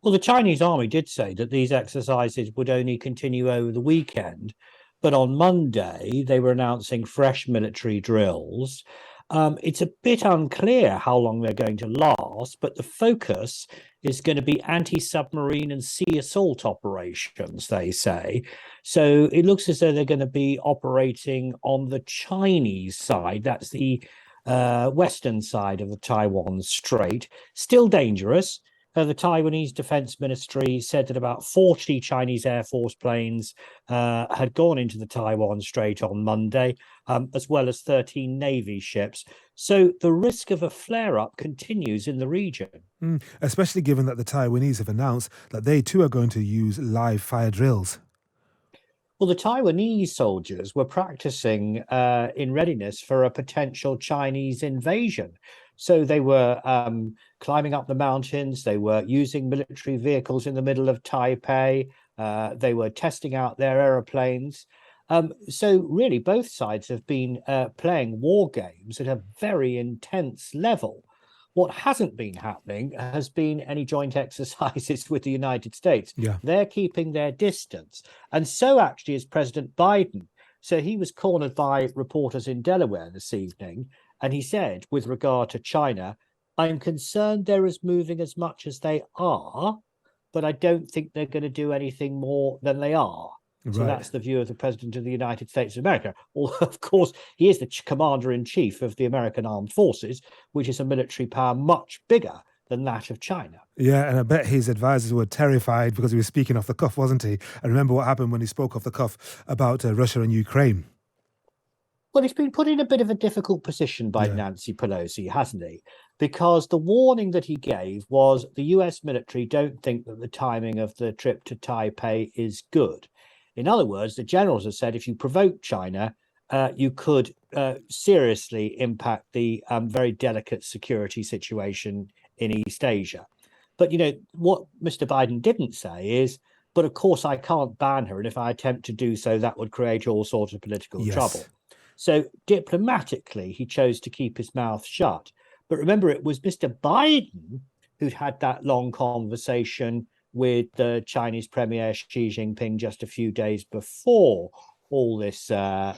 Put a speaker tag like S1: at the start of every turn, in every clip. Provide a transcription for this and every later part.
S1: Well, the Chinese army did say that these exercises would only continue over the weekend, but on Monday they were announcing fresh military drills. It's a bit unclear how long they're going to last, but the focus is going to be anti-submarine and sea assault operations, they say. So it looks as though they're going to be operating on the Chinese side. That's the western side of the Taiwan Strait. Still dangerous. The Taiwanese Defense Ministry said that about 40 Chinese Air Force planes had gone into the Taiwan Strait on Monday, as well as 13 Navy ships. So the risk of a flare-up continues in the region.
S2: Especially given that the Taiwanese have announced that they too are going to use live fire drills.
S1: Well, the Taiwanese soldiers were practicing in readiness for a potential Chinese invasion. So they were climbing up the mountains. They were using military vehicles in the middle of Taipei. They were testing out their aeroplanes. So really, both sides have been playing war games at a very intense level. What hasn't been happening has been any joint exercises with the United States.
S2: Yeah.
S1: They're keeping their distance. And so actually is President Biden. So he was cornered by reporters in Delaware this evening. And he said, with regard to China, I'm concerned they're as moving as much as they are, but I don't think they're going to do anything more than they are. So
S2: Right.
S1: that's the view of the President of the United States of America. Although, of course, he is the commander-in-chief of the American Armed Forces, which is a military power much bigger than that of China.
S2: Yeah, and I bet his advisors were terrified because he was speaking off the cuff, wasn't he? I remember what happened when he spoke off the cuff about Russia and Ukraine.
S1: Well, he's been put in a bit of a difficult position by Nancy Pelosi, hasn't he? Because the warning that he gave was the US military don't think that the timing of the trip to Taipei is good. In other words, the generals have said if you provoke China, you could seriously impact the very delicate security situation in East Asia. But, you know, what Mr. Biden didn't say is, but of course I can't ban her. And if I attempt to do so, that would create all sorts of political trouble. So diplomatically, he chose to keep his mouth shut. But remember, it was Mr. Biden who'd had that long conversation with the Chinese Premier Xi Jinping just a few days before all this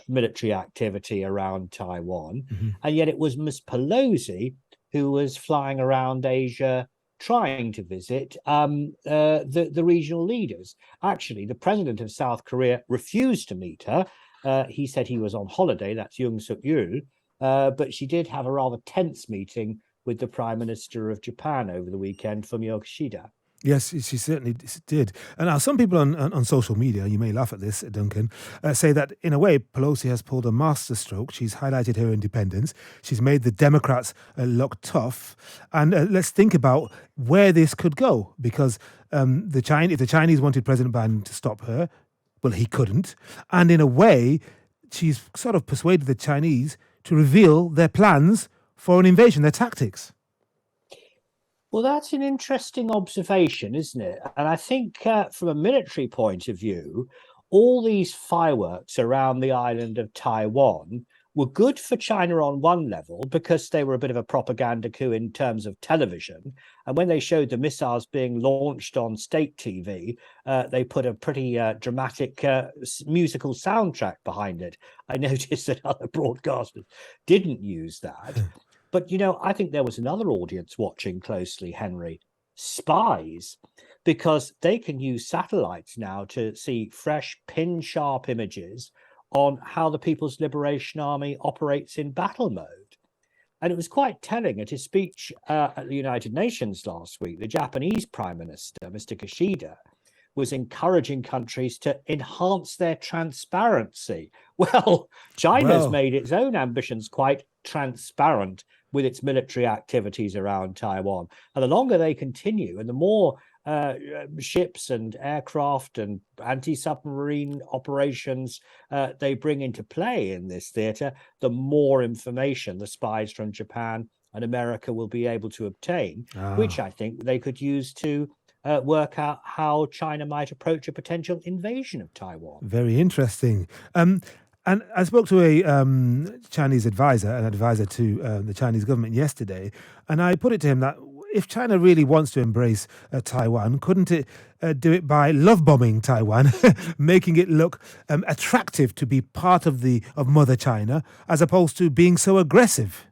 S1: military activity around Taiwan.
S2: Mm-hmm.
S1: And yet it was Ms. Pelosi who was flying around Asia trying to visit the regional leaders. Actually, the president of South Korea refused to meet her. He said he was on holiday, that's Yoon Suk Yeol, but she did have a rather tense meeting with the Prime Minister of Japan over the weekend, Fumio Kishida.
S2: Yes, she certainly did. And now some people on social media, you may laugh at this, Duncan, say that in a way Pelosi has pulled a masterstroke. She's highlighted her independence. She's made the Democrats look tough. And let's think about where this could go. Because if the Chinese wanted President Biden to stop her, well, he couldn't. And in a way, she's sort of persuaded the Chinese to reveal their plans for an invasion, their tactics.
S1: Well, that's an interesting observation, isn't it? And I think from a military point of view, all these fireworks around the island of Taiwan were good for China on one level because they were a bit of a propaganda coup in terms of television. And when they showed the missiles being launched on state TV, they put a pretty dramatic musical soundtrack behind it. I noticed that other broadcasters didn't use that. But, you know, I think there was another audience watching closely, Henry, spies, because they can use satellites now to see fresh, pin-sharp images on how the People's Liberation Army operates in battle mode. And it was quite telling at his speech at the United Nations last week. The Japanese Prime Minister, Mr. Kishida, was encouraging countries to enhance their transparency. Well, China's made its own ambitions quite transparent with its military activities around Taiwan. And the longer they continue and the more ships and aircraft and anti-submarine operations they bring into play in this theatre, the more information the spies from Japan and America will be able to obtain, which I think they could use to work out how China might approach a potential invasion of Taiwan.
S2: Very interesting. And I spoke to a Chinese advisor, an advisor to the Chinese government yesterday, and I put it to him that if China really wants to embrace Taiwan, couldn't it do it by love bombing Taiwan, making it look attractive to be part of Mother China, as opposed to being so aggressive?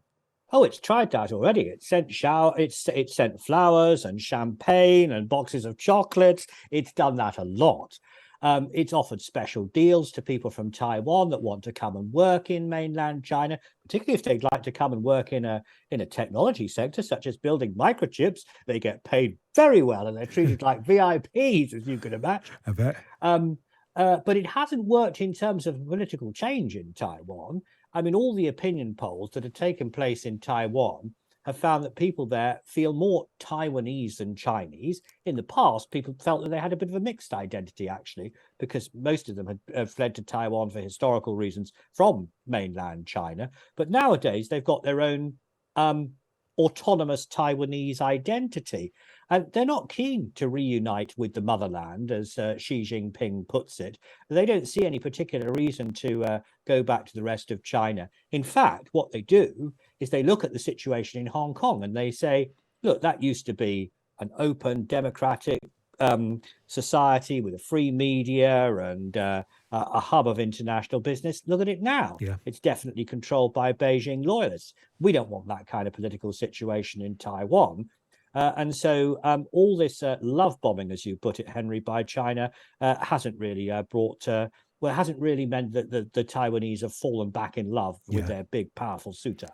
S1: Oh, it's tried that already. It's sent flowers and champagne and boxes of chocolates. It's done that a lot. It's offered special deals to people from Taiwan that want to come and work in mainland China, particularly if they'd like to come and work in a technology sector, such as building microchips. They get paid very well and they're treated like VIPs, as you can imagine.
S2: I bet.
S1: But it hasn't worked in terms of political change in Taiwan. I mean, all the opinion polls that have taken place in Taiwan have found that people there feel more Taiwanese than Chinese. In the past, people felt that they had a bit of a mixed identity, actually, because most of them had fled to Taiwan for historical reasons from mainland China. But nowadays, they've got their own autonomous Taiwanese identity. And they're not keen to reunite with the motherland, as Xi Jinping puts it. They don't see any particular reason to go back to the rest of China. In fact, what they do is they look at the situation in Hong Kong and they say, look, that used to be an open, democratic society with a free media and a hub of international business. Look at it now.
S2: Yeah.
S1: It's definitely controlled by Beijing loyalists. We don't want that kind of political situation in Taiwan. And so all this love bombing, as you put it, Henry, by China hasn't really it hasn't really meant that the Taiwanese have fallen back in love with their big, powerful suitor.